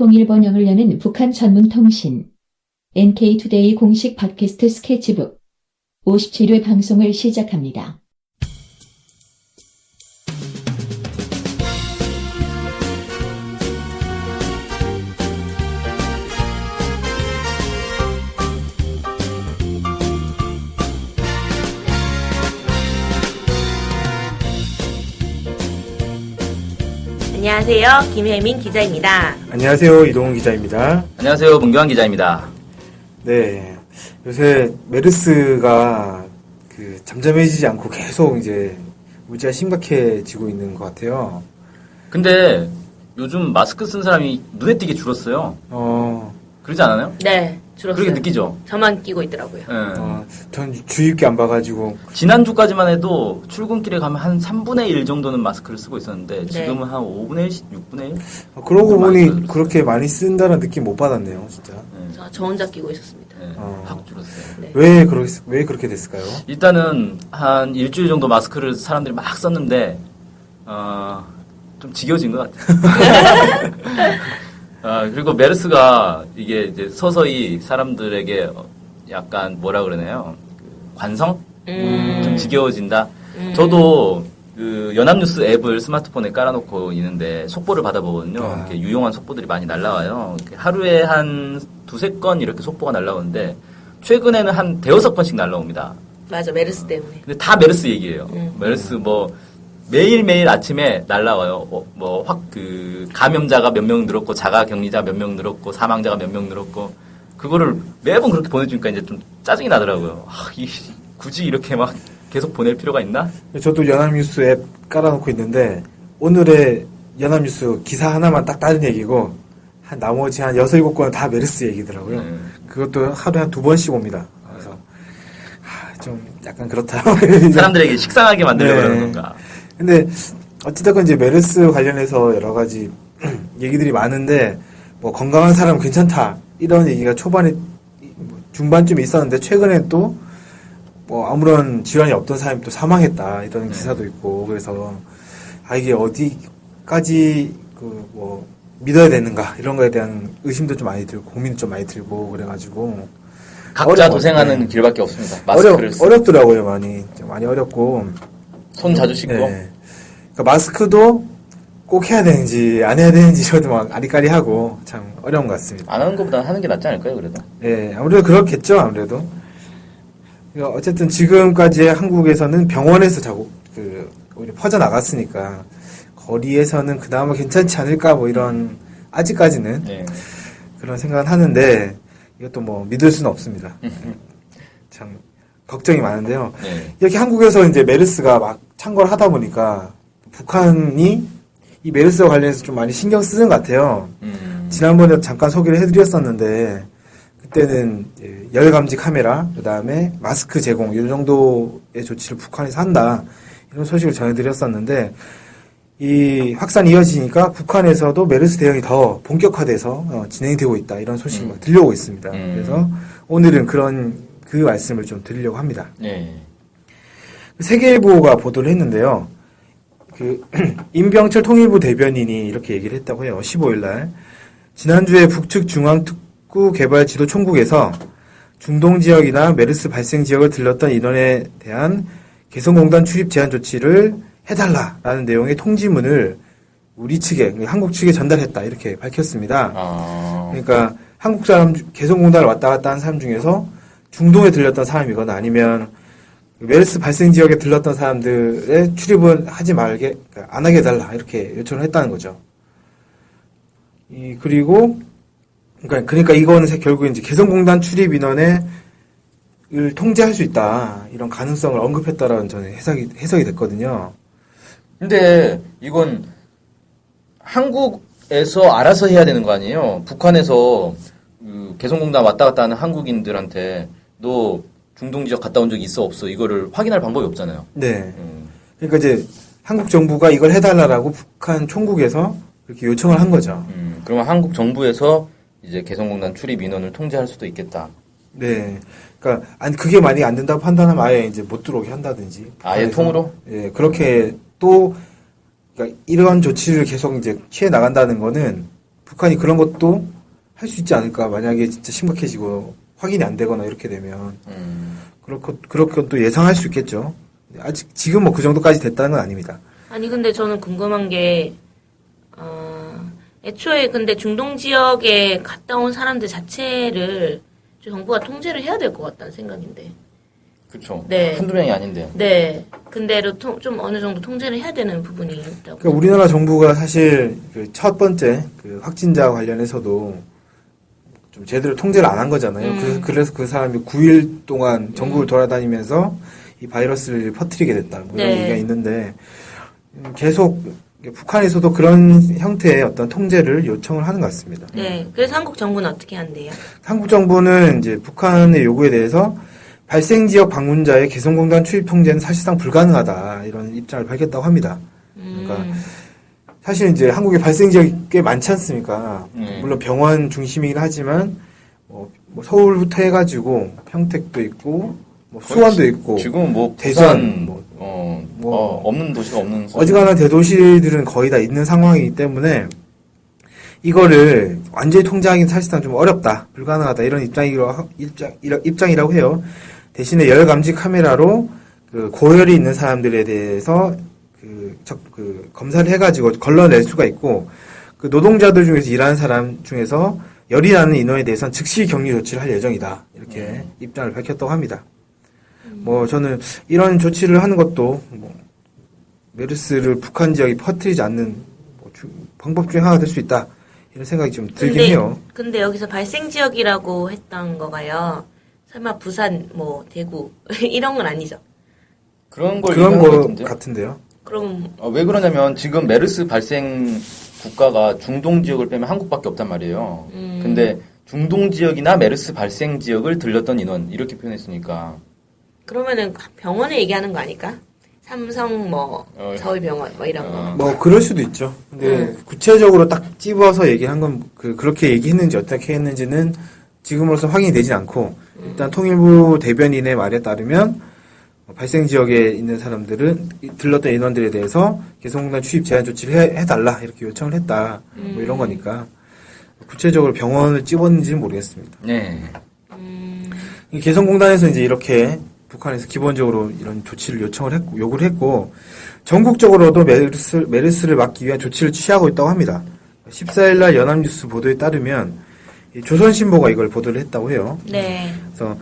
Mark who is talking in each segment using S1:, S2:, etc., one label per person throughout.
S1: 통일번영을 여는 북한 전문 통신 NK투데이 공식 팟캐스트 스케치북 57회 방송을 시작합니다.
S2: 안녕하세요. 김혜민 기자입니다.
S3: 안녕하세요. 이동훈 기자입니다.
S4: 안녕하세요. 문경환 기자입니다.
S3: 네. 요새 메르스가 잠잠해지지 않고 계속 이제 문제가 심각해지고 있는 것 같아요.
S4: 근데 요즘 마스크 쓴 사람이 눈에 띄게 줄었어요. 그러지 않아요?
S2: 네, 줄었어요.
S4: 그렇게 느끼죠?
S2: 저만 끼고 있더라고요.
S4: 네.
S3: 전 주의 깊게 안 봐가지고.
S4: 지난주까지만 해도 출근길에 가면 한 3분의 1 정도는 마스크를 쓰고 있었는데 지금은 한 5분의 1, 6분의 1?
S3: 그러고 보니 그렇게 많이 쓴다는 느낌 못 받았네요, 진짜.
S4: 네.
S2: 저 혼자 끼고 있었습니다.
S4: 네, 확 줄었어요.
S2: 네.
S3: 왜 그렇게 됐을까요?
S4: 일단은 한 일주일 정도 마스크를 사람들이 막 썼는데 좀 지겨워진 것 같아요. 그리고 메르스가 이게 이제 서서히 사람들에게 약간 뭐라 그러나요? 관성? 좀 지겨워진다. 저도 그 연합뉴스 앱을 스마트폰에 깔아놓고 있는데 속보를 받아보거든요. 이렇게 유용한 속보들이 많이 날라와요. 하루에 한 두세 건 이렇게 속보가 날라오는데 최근에는 한 대여섯 건씩 날라옵니다.
S2: 맞아, 메르스 때문에.
S4: 근데 다 메르스 얘기예요. 메르스 매일매일 아침에 날라와요. 감염자가 몇 명 늘었고, 자가 격리자 몇 명 늘었고, 사망자가 몇 명 늘었고, 그거를 매번 그렇게 보내주니까 이제 좀 짜증이 나더라고요. 굳이 이렇게 막 계속 보낼 필요가 있나?
S3: 저도 연합뉴스 앱 깔아놓고 있는데, 오늘의 연합뉴스 기사 하나만 딱 다른 얘기고, 나머지 한 6, 7건은 다 메르스 얘기더라고요. 그것도 하루에 한 2번씩 옵니다. 그래서, 좀 약간 그렇다.
S4: 사람들에게 식상하게 만들려고
S3: 네.
S4: 그러는 건가.
S3: 근데 어찌됐건 이제 메르스 관련해서 여러 가지 얘기들이 많은데 뭐 건강한 사람 괜찮다 이런 얘기가 초반에 중반쯤에 있었는데 최근에 또 뭐 아무런 질환이 없던 사람이 또 사망했다 이런 기사도 있고 그래서 이게 어디까지 믿어야 되는가 이런 거에 대한 의심도 좀 많이 들고 고민도 좀 많이 들고 그래가지고
S4: 각자 도생하는 길밖에 없습니다. 마스크를
S3: 어렵더라고요 많이 어렵고
S4: 손 자주 씻고.
S3: 네. 그러니까 마스크도 꼭 해야 되는지 안 해야 되는지 저도 막 아리까리하고 참 어려운 것 같습니다.
S4: 안 하는 것보다 하는 게 낫지 않을까요, 그래도?
S3: 네, 아무래도 그렇겠죠, 아무래도. 그러니까 어쨌든 지금까지 한국에서는 병원에서 오히려 퍼져나갔으니까 거리에서는 그나마 괜찮지 않을까 이런 아직까지는 그런 생각은 하는데 이것도 믿을 수는 없습니다. 참 걱정이 많은데요. 이렇게 한국에서 이제 메르스가 막 창궐 하다 보니까 북한이 이 메르스와 관련해서 좀 많이 신경 쓰는 것 같아요. 지난번에 잠깐 소개를 해드렸었는데 그때는 열 감지 카메라, 그 다음에 마스크 제공 이 정도의 조치를 북한에서 한다 이런 소식을 전해드렸었는데 이 확산이 이어지니까 북한에서도 메르스 대응이 더 본격화돼서 진행되고 있다 이런 소식이 막 들려오고 있습니다. 그래서 오늘은 그 말씀을 좀 드리려고 합니다. 세계일보가 보도를 했는데요. 임병철 통일부 대변인이 이렇게 얘기를 했다고 해요. 15일 날. 지난주에 북측 중앙특구 개발 지도 총국에서 중동 지역이나 메르스 발생 지역을 들렀던 인원에 대한 개성공단 출입 제한 조치를 해달라라는 내용의 통지문을 우리 측에, 한국 측에 전달했다. 이렇게 밝혔습니다. 그러니까 한국 사람, 개성공단을 왔다 갔다 한 사람 중에서 중동에 들렸던 사람이거나 아니면 메르스 발생 지역에 들렀던 사람들의 출입은 하지 말게, 안 하게 해달라. 이렇게 요청을 했다는 거죠. 그러니까 이거는 결국 이제 개성공단 출입 인원을 통제할 수 있다. 이런 가능성을 언급했다라는 저는 해석이 됐거든요.
S4: 근데 이건 한국에서 알아서 해야 되는 거 아니에요? 북한에서 개성공단 왔다 갔다 하는 한국인들한테 너 중동 지역 갔다 온 적이 있어 없어 이거를 확인할 방법이 없잖아요.
S3: 네. 그러니까 이제 한국 정부가 이걸 해달라고 북한 총국에서 그렇게 요청을 한 거죠.
S4: 그러면 한국 정부에서 이제 개성공단 출입 인원을 통제할 수도 있겠다.
S3: 네. 그러니까 그게 만약에 안 된다고 판단하면 아예 이제 못 들어오게 한다든지.
S4: 아예 통으로?
S3: 예, 그렇게 또 그러니까 이러한 조치를 계속 이제 취해 나간다는 거는 북한이 그런 것도 할 수 있지 않을까. 만약에 진짜 심각해지고 확인이 안 되거나 이렇게 되면. 그렇게 또 예상할 수 있겠죠. 아직, 지금 뭐 그 정도까지 됐다는 건 아닙니다.
S2: 아니 근데 저는 궁금한 게 애초에 근데 중동 지역에 갔다 온 사람들 자체를 정부가 통제를 해야 될 것 같다는 생각인데.
S4: 그렇죠.
S2: 네.
S4: 한두 명이 아닌데.
S2: 네. 근데로 좀 어느 정도 통제를 해야 되는 부분이 있다고.
S3: 그러니까 우리나라 정부가 사실 그 첫 번째 그 확진자 관련해서도 좀 제대로 통제를 안 한 거잖아요. 그래서 그 사람이 9일 동안 전국을 돌아다니면서 이 바이러스를 퍼뜨리게 됐다. 뭐 이런
S2: 네.
S3: 얘기가 있는데 계속 북한에서도 그런 형태의 어떤 통제를 요청을 하는 것 같습니다.
S2: 네. 그래서 한국 정부는 어떻게 한대요?
S3: 한국 정부는 이제 북한의 요구에 대해서 발생 지역 방문자의 개성공단 출입 통제는 사실상 불가능하다 이런 입장을 밝혔다고 합니다. 그러니까 사실 이제 한국에 발생 지역이 꽤 많지 않습니까? 물론 병원 중심이긴 하지만 뭐 서울부터 해가지고 평택도 있고 뭐 수원도 있고
S4: 지금 뭐
S3: 대전
S4: 부산,
S3: 뭐
S4: 없는 도시가 없는.
S3: 어지간한 대도시들은 거의 다 있는 상황이기 때문에 이거를 완전히 통제하기는 사실상 좀 어렵다, 불가능하다 이런 입장이라고 해요. 대신에 열 감지 카메라로 그 고열이 있는 사람들에 대해서 그 검사를 해가지고 걸러낼 수가 있고 그 노동자들 중에서 일하는 사람 중에서 열이 나는 인원에 대해서는 즉시 격리 조치를 할 예정이다 이렇게 입장을 밝혔다고 합니다. 뭐 저는 이런 조치를 하는 것도 뭐 메르스를 북한 지역에 퍼뜨리지 않는 뭐 방법 중에 하나가 될 수 있다 이런 생각이 좀 들긴 해요.
S2: 근데 여기서 발생 지역이라고 했던 거가요. 설마 부산, 뭐 대구 이런 건 아니죠?
S4: 그런 걸
S3: 그런
S4: 얘기하는
S3: 거
S4: 같은데요?
S3: 같은데요.
S2: 그럼
S4: 왜 그러냐면 지금 메르스 발생 국가가 중동 지역을 빼면 한국밖에 없단 말이에요. 근데 중동 지역이나 메르스 발생 지역을 들렸던 인원 이렇게 표현했으니까
S2: 그러면은 병원에 얘기하는 거 아닐까? 삼성 뭐 서울병원 뭐 이런 거.
S3: 뭐 그럴 수도 있죠. 근데 구체적으로 딱 집어서 얘기한 건 그렇게 얘기했는지 어떻게 했는지는 지금으로서 확인이 되진 않고 일단 통일부 대변인의 말에 따르면 발생 지역에 있는 사람들은 들렀던 인원들에 대해서 개성공단 출입 제한 조치를 해달라 이렇게 요청을 했다 뭐 이런 거니까 구체적으로 병원을 찝었는지는 모르겠습니다.
S4: 네.
S3: 이 개성공단에서 이제 이렇게 북한에서 기본적으로 이런 조치를 요구를 했고 전국적으로도 메르스를 막기 위한 조치를 취하고 있다고 합니다. 14일날 연합뉴스 보도에 따르면 조선신보가 이걸 보도를 했다고 해요.
S2: 네.
S3: 그래서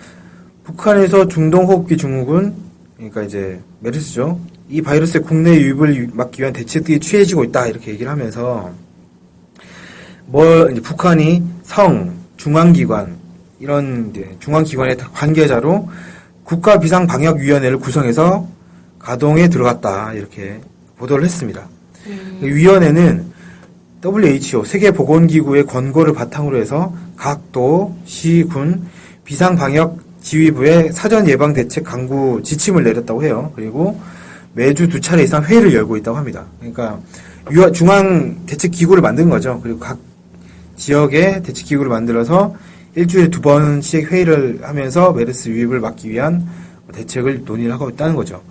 S3: 북한에서 중동호흡기 증후군, 그러니까 이제 메르스죠. 이 바이러스의 국내 유입을 막기 위한 대책들이 취해지고 있다 이렇게 얘기를 하면서 이제 북한이 중앙기관 이런 이제 중앙기관의 관계자로 국가비상방역위원회를 구성해서 가동에 들어갔다 이렇게 보도를 했습니다. 위원회는 WHO 세계보건기구의 권고를 바탕으로 해서 각 도, 시, 군 비상방역 지휘부에 사전 예방 대책 강구 지침을 내렸다고 해요. 그리고 매주 2차례 이상 회의를 열고 있다고 합니다. 그러니까 중앙 대책 기구를 만든 거죠. 그리고 각 지역에 대책 기구를 만들어서 일주일에 2번씩 회의를 하면서 메르스 유입을 막기 위한 대책을 논의를 하고 있다는 거죠.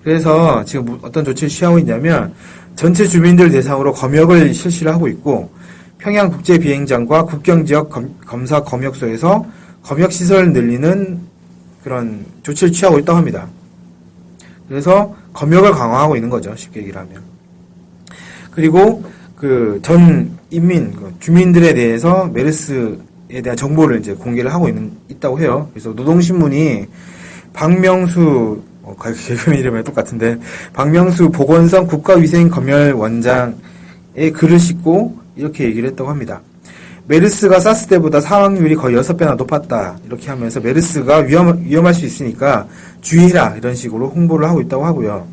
S3: 그래서 지금 어떤 조치를 취하고 있냐면 전체 주민들 대상으로 검역을 실시를 하고 있고 평양국제비행장과 국경지역 검사 검역소에서 검역시설을 늘리는 그런 조치를 취하고 있다고 합니다. 그래서 검역을 강화하고 있는 거죠. 쉽게 얘기를 하면. 그리고 그 전 주민들에 대해서 메르스에 대한 정보를 이제 공개를 하고 있다고 해요. 그래서 노동신문이 박명수 개그맨 이름이 똑같은데 박명수 보건성 국가위생검열원장의 글을 싣고 이렇게 얘기를 했다고 합니다. 메르스가 사스 때보다 사망률이 거의 6배나 높았다 이렇게 하면서 메르스가 위험할 수 있으니까 주의해라 이런 식으로 홍보를 하고 있다고 하고요.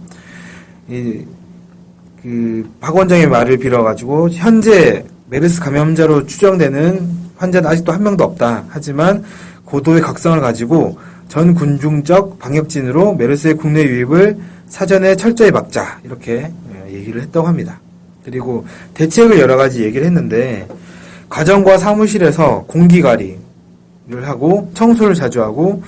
S3: 박 원장의 말을 빌어가지고 현재 메르스 감염자로 추정되는 환자는 아직도 한 명도 없다. 하지만 고도의 각성을 가지고 전 군중적 방역진으로 메르스의 국내 유입을 사전에 철저히 막자 이렇게 얘기를 했다고 합니다. 그리고 대책을 여러 가지 얘기를 했는데 가정과 사무실에서 공기관리를 하고 청소를 자주 하고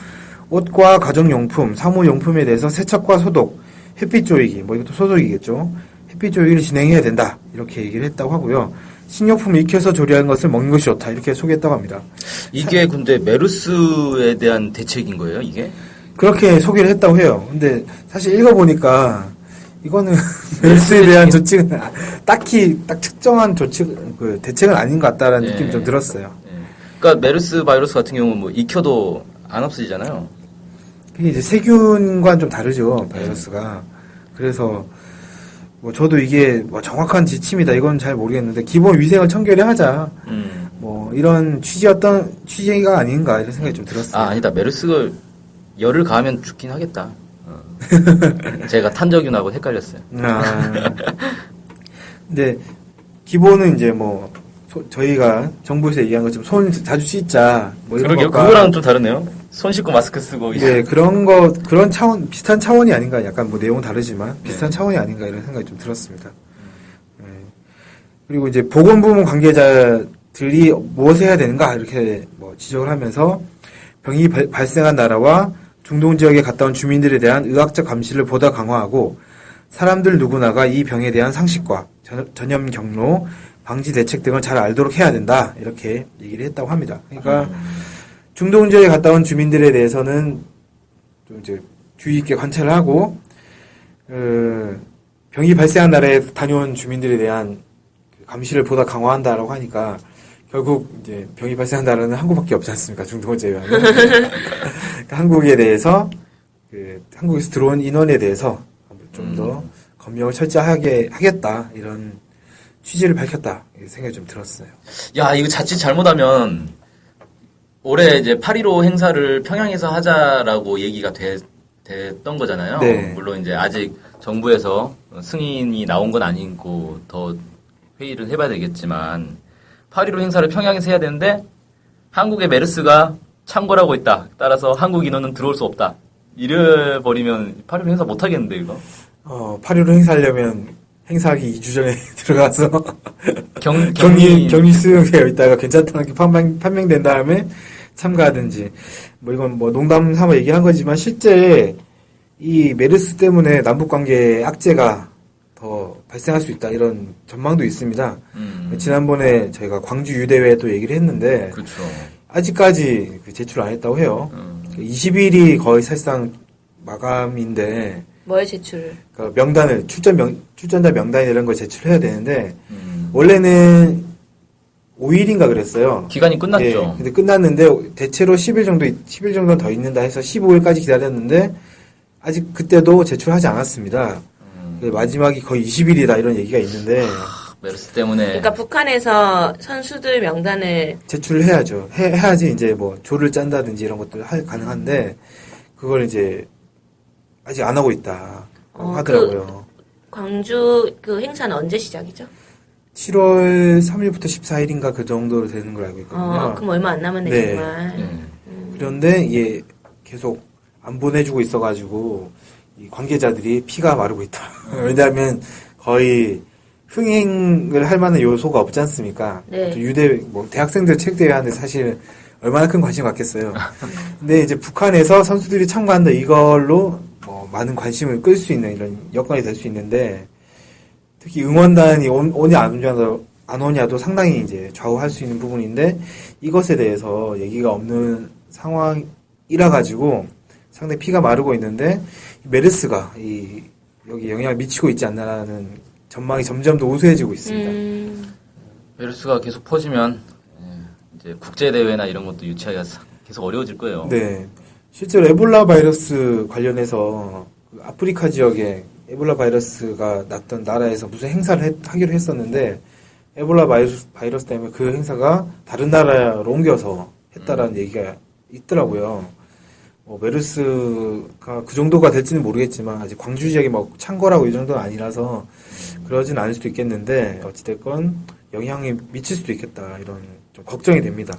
S3: 옷과 가정용품, 사무용품에 대해서 세척과 소독, 햇빛 조이기, 뭐 이것도 소독이겠죠. 햇빛 조이기를 진행해야 된다 이렇게 얘기를 했다고 하고요. 식료품을 익혀서 조리하는 것을 먹는 것이 좋다. 이렇게 소개했다고 합니다.
S4: 이게 근데 메르스에 대한 대책인 거예요, 이게?
S3: 그렇게 소개를 했다고 해요. 근데 사실 읽어보니까 이거는 메르스에 대한 조치는 딱히 딱 특정한 대책은 아닌 것 같다라는
S4: 예.
S3: 느낌이 좀 들었어요.
S4: 그러니까 메르스 바이러스 같은 경우는 뭐 익혀도 안 없어지잖아요.
S3: 그게 이제 세균과는 좀 다르죠, 바이러스가. 그래서 뭐 저도 이게 뭐 정확한 지침이다 이건 잘 모르겠는데 기본 위생을 청결히 하자. 뭐 이런 취지가 아닌가 이런 생각이 좀 들었어요.
S4: 아니다. 메르스가 열을 가하면 죽긴 하겠다. 제가 탄저균하고 헷갈렸어요.
S3: 근데 기본은 이제 뭐 저희가 정부에서 얘기한 것처럼 손 자주 씻자 뭐 이런
S4: 그러게요.
S3: 것과
S4: 그거랑 좀 다르네요. 손 씻고 마스크 쓰고.
S3: 네, 그런 차원, 비슷한 차원이 아닌가, 약간 뭐 내용은 다르지만, 비슷한 차원이 아닌가, 이런 생각이 좀 들었습니다. 네. 그리고 이제 보건부문 관계자들이 무엇을 해야 되는가, 이렇게 뭐 지적을 하면서, 병이 발생한 나라와 중동 지역에 갔다 온 주민들에 대한 의학적 감시를 보다 강화하고, 사람들 누구나가 이 병에 대한 상식과 전염 경로, 방지 대책 등을 잘 알도록 해야 된다, 이렇게 얘기를 했다고 합니다. 그러니까, 중동 지역에 갔다 온 주민들에 대해서는 좀 이제 주의 있게 관찰을 하고 병이 발생한 나라에 다녀온 주민들에 대한 감시를 보다 강화한다라고 하니까 결국 이제 병이 발생한 나라는 한국밖에 없지 않습니까? 중동을 제외하면 그러니까 한국에 대해서 한국에서 들어온 인원에 대해서 좀 더 검역을 철저하게 하겠다 이런 취지를 밝혔다 생각이 좀 들었어요.
S4: 야, 이거 자칫 잘못하면 올해 이제 8.15 행사를 평양에서 하자라고 얘기가 됐던 거잖아요.
S3: 네.
S4: 물론 이제 아직 정부에서 승인이 나온 건 아니고 더 회의를 해봐야 되겠지만 8.15 행사를 평양에서 해야 되는데 한국의 메르스가 창궐하고 있다. 따라서 한국 인원은 들어올 수 없다. 이래 버리면 8.15 행사 못 하겠는데 이거.
S3: 8.15 행사하려면 행사하기 2주 전에 들어가서
S4: 격리
S3: 격리 수용되어 있다가 괜찮다는 게 판명된 다음에 참가하든지 뭐 이건 뭐 농담 삼아 얘기한 거지만 실제 이 메르스 때문에 남북 관계에 악재가 더 발생할 수 있다 이런 전망도 있습니다. 지난번에 저희가 광주 유대회 또 얘기를 했는데
S4: 그렇죠.
S3: 아직까지 제출 안 했다고 해요. 20일이 거의 사실상 마감인데
S2: 뭐에 제출을?
S3: 그러니까 명단을 출전자 명단이나 이런 걸 제출해야 되는데 원래는 5일인가 그랬어요.
S4: 기간이 끝났죠.
S3: 예, 근데 끝났는데 대체로 10일 정도 더 있는다 해서 15일까지 기다렸는데 아직 그때도 제출하지 않았습니다. 마지막이 거의 20일이다 이런 얘기가 있는데
S4: 메르스 때문에.
S2: 그러니까 북한에서 선수들 명단을
S3: 제출을 해야죠. 해야지 이제 뭐 조를 짠다든지 이런 것들 가능한데 그걸 이제 아직 안 하고 있다 하더라고요.
S2: 광주 그 행사는 언제 시작이죠?
S3: 7월 3일부터 14일인가 그 정도로 되는 걸 알고 있거든요.
S2: 그럼 얼마 안 남았네
S3: 네.
S2: 정말.
S3: 그런데 이게 계속 안 보내주고 있어가지고 이 관계자들이 피가 마르고 있다. 왜냐하면 거의 흥행을 할 만한 요소가 없지 않습니까?
S2: 네.
S3: 대학생들 체육대회 하는데 사실 얼마나 큰 관심 갖겠어요. 근데 이제 북한에서 선수들이 참가한다 이걸로 뭐 많은 관심을 끌 수 있는 이런 여건이 될 수 있는데 특히 응원단이 오냐 안 오냐도 상당히 이제 좌우할 수 있는 부분인데 이것에 대해서 얘기가 없는 상황이라 가지고 상당히 피가 마르고 있는데 메르스가 여기 영향을 미치고 있지 않나라는 전망이 점점 더 우수해지고 있습니다.
S4: 메르스가 계속 퍼지면 이제 국제 대회나 이런 것도 유치하기가 계속 어려워질 거예요.
S3: 네, 실제로 에볼라 바이러스 관련해서 그 아프리카 지역에 에볼라 바이러스가 났던 나라에서 무슨 행사를 하기로 했었는데 에볼라 바이러스 때문에 그 행사가 다른 나라로 옮겨서 했다라는 얘기가 있더라고요. 메르스가 그 정도가 될지는 모르겠지만 아직 광주 지역이 막 창궐하고 이 정도는 아니라서 그러진 않을 수도 있겠는데 어찌됐건 영향이 미칠 수도 있겠다 이런 좀 걱정이 됩니다.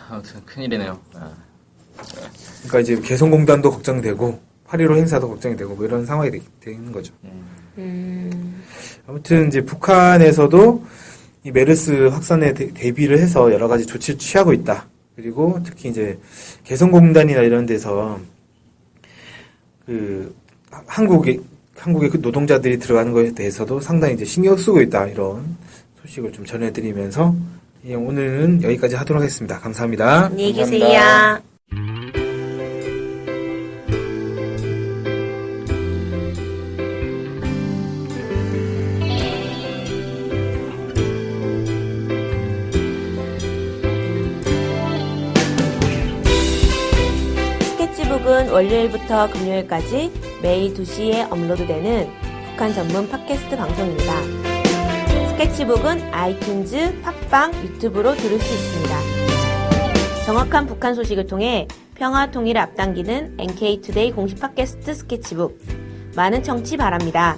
S4: 아무튼 큰일이네요.
S3: 그러니까 이제 개성공단도 걱정되고 8.15 행사도 걱정이 되고 뭐 이런 상황이 되는 거죠. 아무튼 이제 북한에서도 이 메르스 확산에 대비를 해서 여러 가지 조치를 취하고 있다. 그리고 특히 이제 개성공단이나 이런 데서 그 한국의 그 노동자들이 들어가는 것에 대해서도 상당히 이제 신경 쓰고 있다 이런 소식을 좀 전해드리면서 예, 오늘은 여기까지 하도록 하겠습니다. 감사합니다.
S2: 안녕히
S4: 감사합니다.
S2: 계세요. 스케치북은 월요일부터 금요일까지 매일 2시에 업로드되는 북한 전문 팟캐스트 방송입니다. 스케치북은 아이튠즈, 팟빵, 유튜브로 들을 수 있습니다. 정확한 북한 소식을 통해 평화 통일을 앞당기는 NK투데이 공식 팟캐스트 스케치북. 많은 청취 바랍니다.